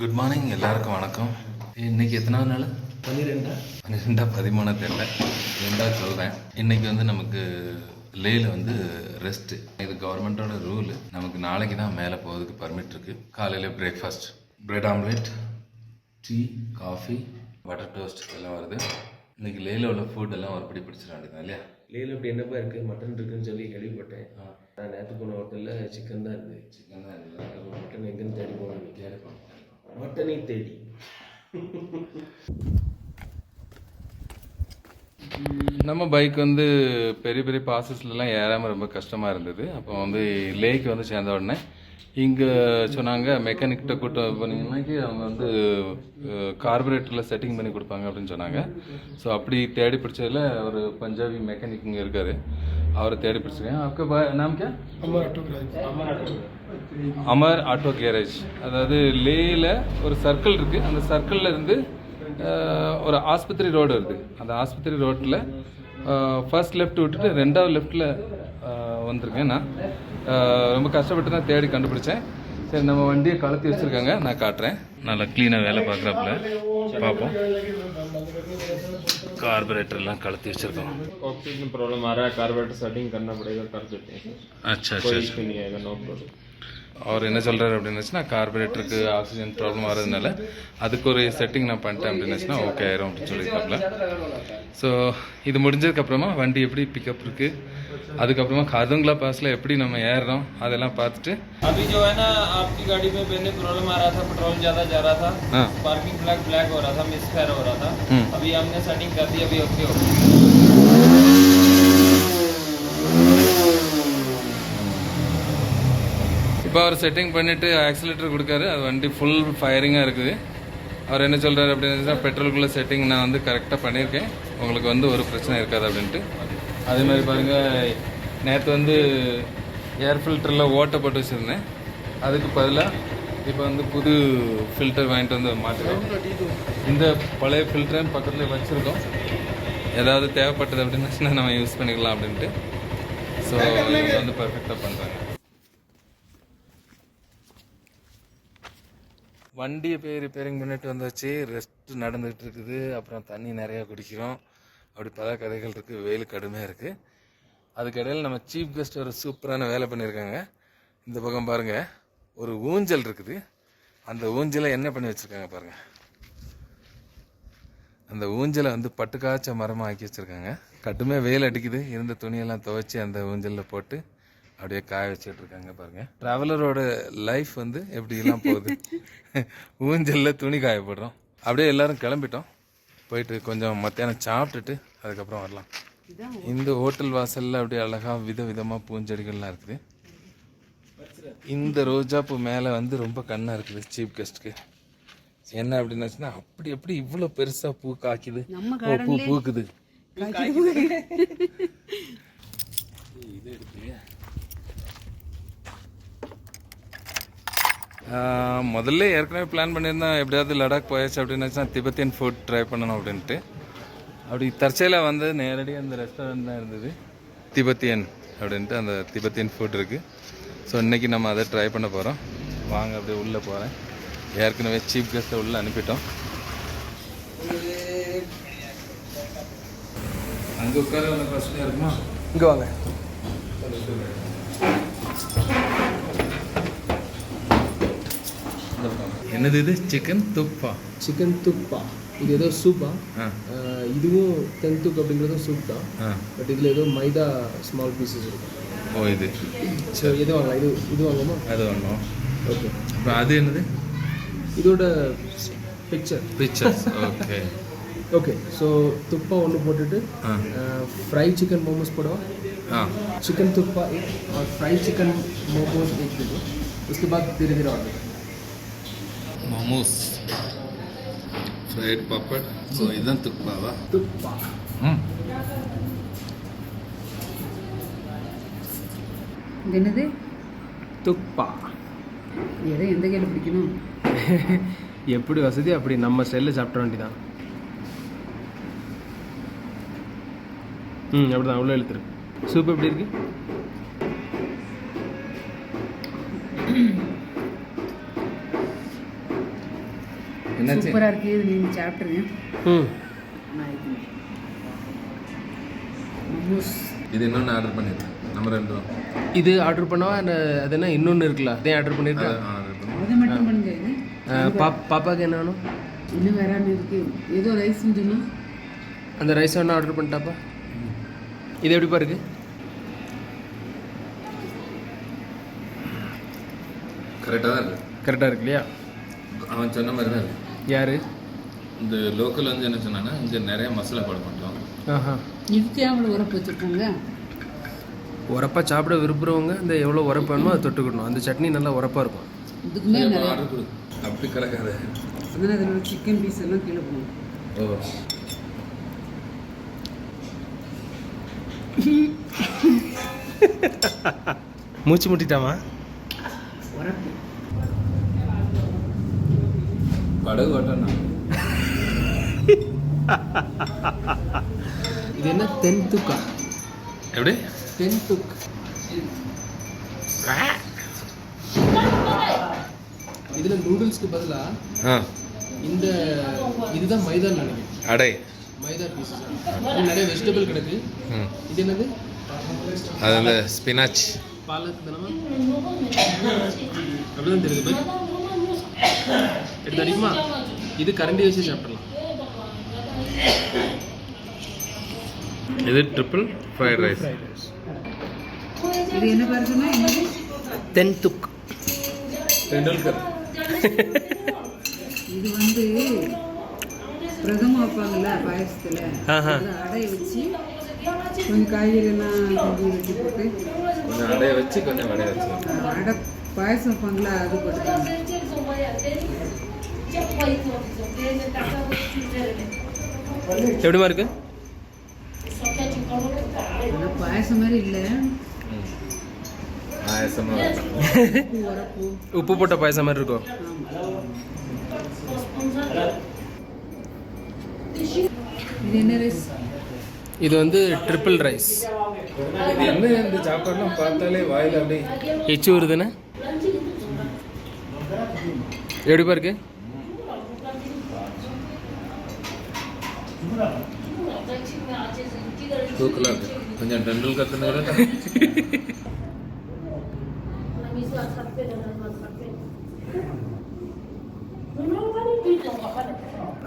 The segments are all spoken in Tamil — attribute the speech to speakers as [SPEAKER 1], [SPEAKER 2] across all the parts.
[SPEAKER 1] குட் மார்னிங் எல்லாருக்கும் வணக்கம். இன்னைக்கு எத்தனாவது நாள்? 13 தெரியல, ரெண்டாவது சொல்கிறேன். இன்னைக்கு வந்து நமக்கு லேயில் வந்து ரெஸ்ட்டு. இது கவர்மெண்ட்டோட ரூலு. நமக்கு நாளைக்கு தான் மேலே போகிறதுக்கு பர்மிட் இருக்குது. காலையில் breakfast, bread omelette, tea, coffee, butter toast எல்லாம் வருது. இன்னைக்கு லேயில் உள்ள ஃபுட் எல்லாம் ஒருபடி பிடிச்சிட வேண்டியதான் இல்லையா?
[SPEAKER 2] லேயில் இப்படி என்னப்பா இருக்குது, மட்டன் இருக்குன்னு சொல்லி கேள்விப்பட்டேன். நான் நேற்று போன ஹோட்டலில் சிக்கன் தான் இருக்குது.
[SPEAKER 1] சிக்கன் தான் இருந்தது.
[SPEAKER 2] மட்டன் எங்கேன்னு தேடி போகணும். மட்டனை தேடி
[SPEAKER 1] நம்ம பைக் வந்து பெரிய பெரிய பாசஸ்லாம் ஏறாமல் ரொம்ப கஷ்டமாக இருந்தது. அப்போ வந்து லேக்கு வந்து சேர்ந்த உடனே இங்கே சொன்னாங்க மெக்கானிக்கிட்ட கூட்ட பண்ணிங்கன்னாக்கி அவங்க வந்து கார்பரேட்டரில் செட்டிங் பண்ணி கொடுப்பாங்க அப்படின்னு சொன்னாங்க. ஸோ அப்படி தேடி பிடிச்சதில் ஒரு பஞ்சாபி மெக்கானிக் இங்கே இருக்கார், அவரை தேடி பிடிச்சிருக்கேன். आपका नाम क्या? Amar auto garage. அதாவது லேயில் ஒரு சர்க்கிள் இருக்குது. அந்த சர்க்கிளில் இருந்து ஒரு ஆஸ்பத்திரி ரோடு வருது. அந்த ஆஸ்பத்திரி ரோட்டில் ஃபர்ஸ்ட் லெஃப்ட் விட்டுட்டு ரெண்டாவது லெஃப்டில் வந்திருக்கேன். நான் ரொம்ப கஷ்டப்பட்டு தான் தேடி கண்டுபிடிச்சேன். சரி, நம்ம வண்டியை கலத்தி வச்சுருக்காங்க, நான் காட்டுறேன். நல்லா க்ளீனாக வேலை பார்க்குறாப்புல பார்ப்போம். कार्बोरेटरலாம் கலத்தி வச்சிருக்கோம்.
[SPEAKER 2] ऑक्सीजन में प्रॉब्लम आ रहा है, कार्बोरेटर सेटिंग करना पड़ेगा, कर देते हैं।
[SPEAKER 1] अच्छा अच्छा,
[SPEAKER 2] कोई इशू नहीं आएगा, नो प्रॉब्लम.
[SPEAKER 1] அவர் என்ன சொல்கிறாரு அப்படின்னுச்சுன்னா, கார்பரேட்டருக்கு ஆக்சிஜன் ப்ராப்ளம் வரதுனால அதுக்கு ஒரு செட்டிங் நான் பண்ணிட்டேன் அப்படின்னுச்சுன்னா ஓகே ஆயிரும் அப்படின்னு சொல்லியிருக்காப்புல. ஸோ இது முடிஞ்சதுக்கப்புறமா வண்டி எப்படி பிக்கப் இருக்குது, அதுக்கப்புறமா खारदुंगला पासला எப்படி நம்ம ஏறுறோம் அதெல்லாம் பார்த்துட்டு.
[SPEAKER 2] अभी जो है ना आपकी गाड़ी में पहले प्रॉब्लम आ रहा था, पेट्रोल ज़्यादा जा रहा था, पार्किंग फ्लैग ब्लैक हो रहा था, मिसफायर हो रहा था. अभी हमने सेटिंग कर दी, अभी ओके हो गया.
[SPEAKER 1] இப்போ அவர் செட்டிங் பண்ணிவிட்டு ஆக்சிலேட்டர் கொடுக்காரு, அது வண்டி ஃபுல் ஃபயரிங்காக இருக்குது. அவர் என்ன சொல்கிறார் அப்படின்னு, பெட்ரோலுக்குள்ளே செட்டிங் நான் வந்து கரெக்டாக பண்ணியிருக்கேன், உங்களுக்கு வந்து ஒரு பிரச்சனை இருக்காது அப்படின்ட்டு. அதே மாதிரி பாருங்கள், நேற்று வந்து ஏர் ஃபில்டரில் ஓட்டை போட்டு வச்சுருந்தேன், அதுக்கு பதிலாக இப்போ வந்து புது ஃபில்டர் வாங்கிட்டு வந்து மாற்றிடுவோம். இந்த பழைய ஃபில்டரையும் பக்கத்தில் வச்சுருக்கோம், ஏதாவது தேவைப்பட்டது அப்படின்னா நம்ம யூஸ் பண்ணிக்கலாம் அப்படின்ட்டு. ஸோ இவங்க வந்து பர்ஃபெக்டாக பண்ணுறாங்க. வண்டியை ரிப்பேரிங் பண்ணிட்டு வந்தாச்சு, ரெஸ்ட் நடந்துகிட்டு இருக்குது. அப்புறம் தண்ணி நிறையா குடிக்கிறோம். அப்படி பல கதைகள் இருக்குது. வெயில் கடுமையாக இருக்குது. அதுக்கிடையில் நம்ம சீஃப் கெஸ்ட் ஒரு சூப்பரான வேலை பண்ணியிருக்காங்க. இந்த பக்கம் பாருங்கள், ஒரு ஊஞ்சல் இருக்குது. அந்த ஊஞ்சலை என்ன பண்ணி வச்சுருக்காங்க பாருங்கள். அந்த ஊஞ்சலை வந்து பட்டு காய்ச்ச மரமாக ஆக்கி வச்சுருக்காங்க. கடுமையாக வெயில் அடிக்குது, இருந்த துணியெல்லாம் துவைச்சி அந்த ஊஞ்சலில் போட்டு அப்படியே காய வச்சுட்டு இருக்காங்க பாருங்க. ட்ராவலரோட லைஃப் வந்து எப்படிலாம் போகுது. ஊஞ்சலில் துணி காயப்படுறோம். அப்படியே எல்லாரும் கிளம்பிட்டோம். போயிட்டு கொஞ்சம் மத்தியானம் சாப்பிட்டுட்டு அதுக்கப்புறம் வரலாம். இந்த ஹோட்டல் வாசலில் அப்படியே அழகாக விதவிதமாக பூஞ்செடிகள்லாம் இருக்குது. இந்த ரோஜா பூ மேலே வந்து ரொம்ப கண்ணாக இருக்குது சீஃப் கெஸ்ட்டுக்கு. என்ன அப்படின்னாச்சுன்னா, அப்படி எப்படி இவ்வளோ பெருசாக பூ காய்க்குது, பூ பூக்குது. இது எடுக்கலையா? முதல்ல ஏற்கனவே பிளான் பண்ணியிருந்தேன், எப்படியாவது லடாக் போயாச்சு அப்படின்னாச்சுன்னா திபெத்தியன் ஃபுட் ட்ரை பண்ணணும் அப்படின்ட்டு. அப்படி தற்செயலாக வந்து நேரடியாக அந்த ரெஸ்டாரண்ட் தான் இருந்தது, திபெத்தியன் அப்படின்ட்டு. அந்த திபெத்தியன் ஃபுட் இருக்குது. ஸோ இன்றைக்கி நம்ம அதை ட்ரை பண்ண போகிறோம். வாங்க அப்படியே உள்ளே போகிறேன். ஏற்கனவே சீஃப் கெஸ்ட்டை உள்ளே அனுப்பிட்டோம். அங்கே உட்கார ஒன்று பிரச்சனையாக இருக்குமா?
[SPEAKER 2] இங்கே வாங்க.
[SPEAKER 1] என்னது இது? சிக்கன் துப்பா.
[SPEAKER 2] சிக்கன் துப்பா. இது ஏதோ சூப்பா. இதுவும் தென்துக் அப்படிங்கிறதும் சூப் தான். பட் இதில் ஏதோ மைதா ஸ்மால் பீசஸ் இருக்கும்.
[SPEAKER 1] ஓ, இது
[SPEAKER 2] சரி, எது வாங்கலாம்? இது வாங்குமா?
[SPEAKER 1] அது வாங்கணும்.
[SPEAKER 2] ஓகே.
[SPEAKER 1] அப்புறம் அது என்னது?
[SPEAKER 2] இதோட பிக்சர்ஸ்.
[SPEAKER 1] Okay
[SPEAKER 2] okay. ஸோ துப்பா ஒன்று போட்டுட்டு ஃப்ரை சிக்கன் मोमोज போடுவோம். चिकन तुप्पा एक और फ्राई चिकन मोमोज एक दे दो. उसके बाद धीरे धीरे ऑर्डर
[SPEAKER 1] मोमोज, फ्राइड पापड़. ஸோ இதுதான் துப்பாவா?
[SPEAKER 2] துப்பா.
[SPEAKER 3] என்னது
[SPEAKER 2] துப்பா?
[SPEAKER 3] எதை எந்த கையில் பிடிக்கணும்?
[SPEAKER 2] எப்படி வசதி அப்படி நம்ம ஸ்டைலில் சாப்பிட வேண்டியதான். அப்படி தான், அவ்வளோ எழுத்துரு. சூப் எப்படி இருக்கு?
[SPEAKER 1] என்னாச்சு
[SPEAKER 3] சூப்பராக இருக்கு இது நீங்கள் சாப்பிட்ருங்க.
[SPEAKER 2] ம்.
[SPEAKER 3] நான் இது மோமோஸ்
[SPEAKER 1] இது இன்னொன்று ஆர்டர் பண்ணிருக்கேன் நம்ம ரெண்டும்
[SPEAKER 2] இது ஆர்டர் பண்ணவா அது என்ன இன்னொன்று இருக்குல்ல அதே ஆர்டர் பண்ணியிருக்கேன்.
[SPEAKER 1] ஆர்டர் பண்ணோம்.
[SPEAKER 3] அதை மட்டும் பண்ணுங்க. இது
[SPEAKER 2] பாப்பாவுக்கு என்ன வேணும்?
[SPEAKER 3] இன்னும் வேறாமல் இருக்கு. ஏதோ ரைஸ்ன்னு சொன்னால்
[SPEAKER 2] அந்த ரைஸ் வேணா ஆர்டர் பண்ணிட்டாப்பா. இது எப்படிப்பா இருக்கு?
[SPEAKER 1] கரெக்டாக தான் இருக்கு.
[SPEAKER 2] கரெக்டாக இருக்கு இல்லையா?
[SPEAKER 1] அவன் சொன்ன மாதிரி தான் இருக்கு.
[SPEAKER 2] யார்?
[SPEAKER 1] இந்த லோக்கல் வந்து என்ன சொன்னான்னா இங்கே நிறைய மசாலா போட மாட்டோம்.
[SPEAKER 2] ஆஹா.
[SPEAKER 3] இதுக்கே அவ்வளோ உரப்பு வச்சுருக்காங்க.
[SPEAKER 2] உரப்பாக சாப்பிட விரும்புகிறவங்க இந்த எவ்வளோ உரப்பு வேணுமோ அதை தொட்டுக்கணும். அந்த சட்னி நல்லா உரப்பாக இருக்கும்.
[SPEAKER 3] இதுக்குமே நிறைய
[SPEAKER 1] ஆர்டர் கொடு. அப்படி கலக்காத.
[SPEAKER 3] அதனால் அதில் சிக்கன் பீஸ் எல்லாம் கீழே போகணும்.
[SPEAKER 1] ஓ
[SPEAKER 2] மூச்சு முட்டிட்டாமா?
[SPEAKER 3] உரப்பு
[SPEAKER 1] படகு ஓட்டணும்.
[SPEAKER 2] இது என்ன தென்துக்கா?
[SPEAKER 1] எப்படி
[SPEAKER 2] தென்துக். இதில் நூடுல்ஸ்க்கு பதிலாக இந்த இதுதான் மைதான்னு நினைக்கிறேன்.
[SPEAKER 1] அடை
[SPEAKER 2] மைதா பீஸஸ் நிறைய வெஜிடபிள் கிடக்கு. இது என்னது?
[SPEAKER 1] அதில் ஸ்பினாச்
[SPEAKER 2] பாலக் தானமா? அப்படிதான் தெரியுது போய் எடுத்து அடிக்குமா? இது கரண்டி வச்சு சாப்பிடலாம்.
[SPEAKER 1] இது ட்ரிபிள் ஃப்ரைட் ரைஸ்.
[SPEAKER 3] இது என்ன பாருங்கன்னா என்னது?
[SPEAKER 2] தென்துக்.
[SPEAKER 1] டெண்டுல்கர்.
[SPEAKER 3] இது வந்து பிரதம வைப்பாங்கல்ல பாயசத்தில், அடைய வச்சு கொஞ்சம் காய்கறியெல்லாம் கொஞ்சம் வெட்டி போட்டு
[SPEAKER 1] கொஞ்சம் அடைய வச்சு கொஞ்சம் வடைய வச்சு
[SPEAKER 3] அடை பாயசம் வைப்பாங்களா அது போட்டுருக்காங்க.
[SPEAKER 2] எப்படிமா இருக்கு?
[SPEAKER 3] ஆனால் பாயசம் மாதிரி இல்லை.
[SPEAKER 1] பாயசமாக
[SPEAKER 3] உரப்பு.
[SPEAKER 2] உப்பு போட்ட பாயசம் மாதிரி இருக்கும்.
[SPEAKER 3] இது என்ன ரைஸ்?
[SPEAKER 2] இது வந்து ட்ரிபிள் ரைஸ்.
[SPEAKER 1] என்ன இந்த சாப்பாடுலாம் பார்த்தாலே வாயில் அப்படியே
[SPEAKER 2] எச்சு வருதுன்னு எப்படிப்பா இருக்கு?
[SPEAKER 1] தூக்கலாக இருக்கு. கொஞ்சம் டெண்டுல்கர் தின்னு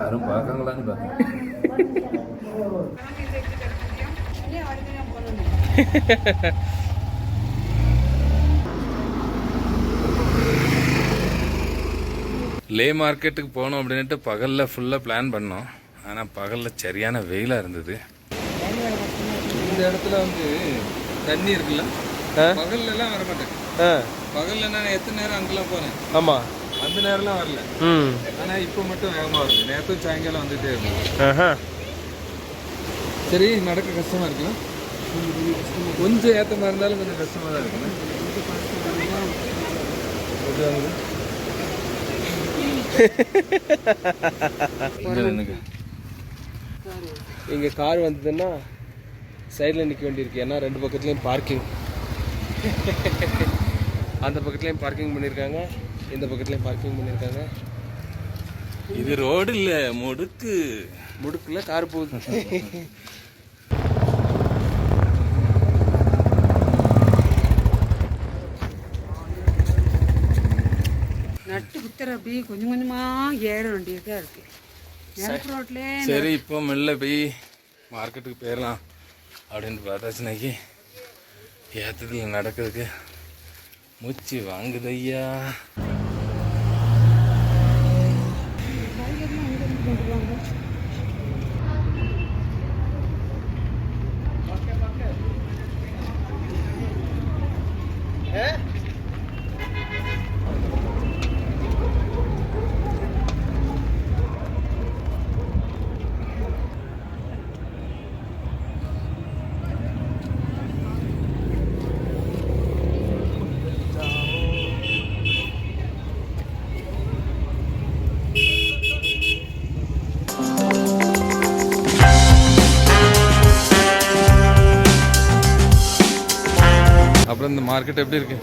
[SPEAKER 1] யாரும் பார்க்காங்களான்னு பார்த்தேன். லே மார்க்கெட்டுக்கு போனோம் அப்படின்ட்டு பகலில் ஃபுல்லாக பிளான் பண்ணோம். ஆனால் பகலில் சரியான வெயிலாக இருந்தது. இந்த இடத்துல வந்து தண்ணி இருக்குல்ல, பகல்லலாம் வர மாட்டேன். பகலில் நான் எத்தனை நேரம் அங்கெல்லாம் போனேன்.
[SPEAKER 2] ஆமாம்,
[SPEAKER 1] அந்த நேரம்லாம் வரல. ஆனால் இப்போ மட்டும் வேகமாக வருது. நேரத்தும் சாயங்காலம் வந்துகிட்டே இருந்தது. சரி, நடக்க கஷ்டமாக இருக்குல்ல, கொஞ்சம் ஏற்றமாக இருந்தாலும் கொஞ்சம் கஷ்டமாக தான் இருக்குல்ல.
[SPEAKER 2] இங்கே கார் வந்ததுன்னா சைடில் நிற்க வேண்டியிருக்கு. ஏன்னா ரெண்டு பக்கத்துலேயும் பார்க்கிங். அந்த பக்கத்துலேயும் பார்க்கிங் பண்ணியிருக்காங்க, இந்த பக்கத்துலேயும் பார்க்கிங் பண்ணியிருக்காங்க.
[SPEAKER 1] இது ரோடு இல்லை, முடுக்கு.
[SPEAKER 2] முடுக்கில் கார் போகுது.
[SPEAKER 3] நட்டு குத்துற அப்படியே கொஞ்சம் கொஞ்சமாக ஏற வேண்டியதாக இருக்குது. ரோட்ல
[SPEAKER 1] சரி, இப்போ மெல்ல போய் மார்க்கெட்டுக்கு போயிடலாம் அப்படின்னு பார்த்தாச்சுனாக்கி ஏற்றத்தில் நடக்கிறதுக்கு மூச்சு வாங்குது ஐயா. அப்புறம் இந்த மார்க்கெட் எப்படி இருக்கு?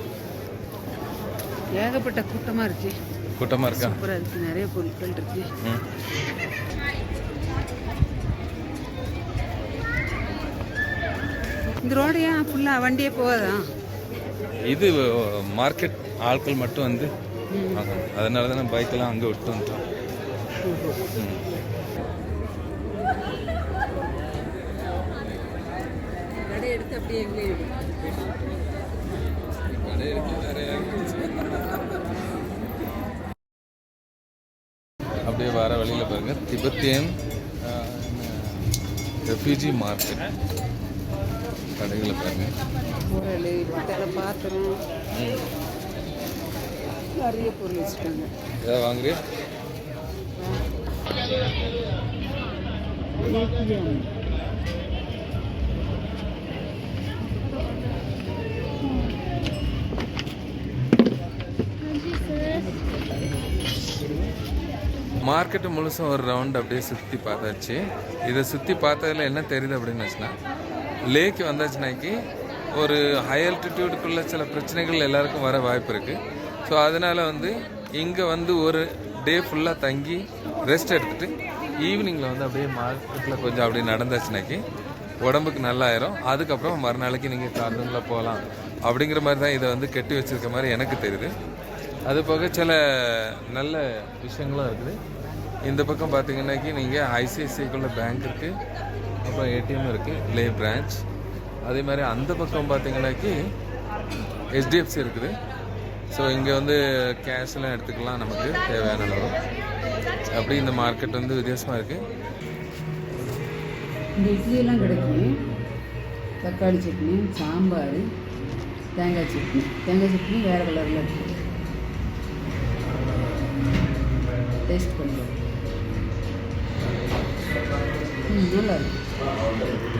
[SPEAKER 3] ஏகப்பட்ட கூட்டமாக இருக்குது.
[SPEAKER 1] கூட்டமாக இருக்கா?
[SPEAKER 3] சூப்பராக இருக்குது, நிறைய பொருட்கள் இருக்கு.
[SPEAKER 1] ம்.
[SPEAKER 3] இந்த ரோடு ஏன் ஃபுல்லாக வண்டியே போகாதா?
[SPEAKER 1] இது மார்க்கெட் ஆட்கள் மட்டும் வந்து வாங்கணும். அதனால தான் பைக்கெல்லாம் அங்கே விட்டு வந்துட்டோம். ம்.
[SPEAKER 3] கடை எடுத்து அப்படியே எங்கே
[SPEAKER 1] அப்படியே வர வழியில் பாருங்க திபெத்தியன் ரெஃப்யூஜி மார்க்கெட் கடைகளை பாருங்க.
[SPEAKER 3] பொருள் பித்தளை பாத்திரம் நிறைய பொருள் வச்சுருக்காங்க.
[SPEAKER 1] ஏதாவது வாங்குறியா? மார்க்கெட்டு முழுசும் ஒரு ரவுண்ட் அப்படியே சுற்றி பார்த்தாச்சு. இதை சுற்றி பார்த்ததில் என்ன தெரியுது அப்படின்னு வச்சுன்னா, லேக்கு வந்தாச்சுனாக்கி ஒரு ஹை ஆல்டிடியூடுக்குள்ள சில பிரச்சனைகள் எல்லாருக்கும் வர வாய்ப்பு இருக்குது. ஸோ அதனால் வந்து இங்கே வந்து ஒரு டே ஃபுல்லாக தங்கி ரெஸ்ட் எடுத்துகிட்டு ஈவினிங்கில் வந்து அப்படியே மார்க்கெட்டில் கொஞ்சம் அப்படியே நடந்தாச்சுனாக்கி உடம்புக்கு நல்லாயிரும். அதுக்கப்புறம் மறுநாளைக்கு நீங்கள் கார்டனில் போகலாம் அப்படிங்கிற மாதிரி தான் இதை வந்து கட்டி வச்சுருக்க மாதிரி எனக்கு தெரியுது. அது போக சில நல்ல விஷயங்களும் இருக்குது. இந்த பக்கம் பார்த்தீங்கன்னாக்கி நீங்கள் ஐசிஐசிஐக்குள்ள பேங்க் இருக்குது, அப்புறம் ஏடிஎம் இருக்குது, லே பிரான்ச். அதே மாதிரி அந்த பக்கம் பார்த்தீங்கன்னாக்கி ஹெச்டிஎஃப்சி இருக்குது. ஸோ இங்கே வந்து கேஷ்லாம் எடுத்துக்கலாம் நமக்கு தேவையான அளவு. அப்படி இந்த மார்க்கெட் வந்து வித்தியாசமாக இருக்குது.
[SPEAKER 3] இந்த இட்லியெல்லாம் கிடைக்கும். தக்காளி சட்னி, சாம்பார், தேங்காய் சட்னி. தேங்காய் சட்னி வேறு கலரில் இருக்குது. டேஸ்ட் பண்ணுவோம். நல்லா இருக்கு.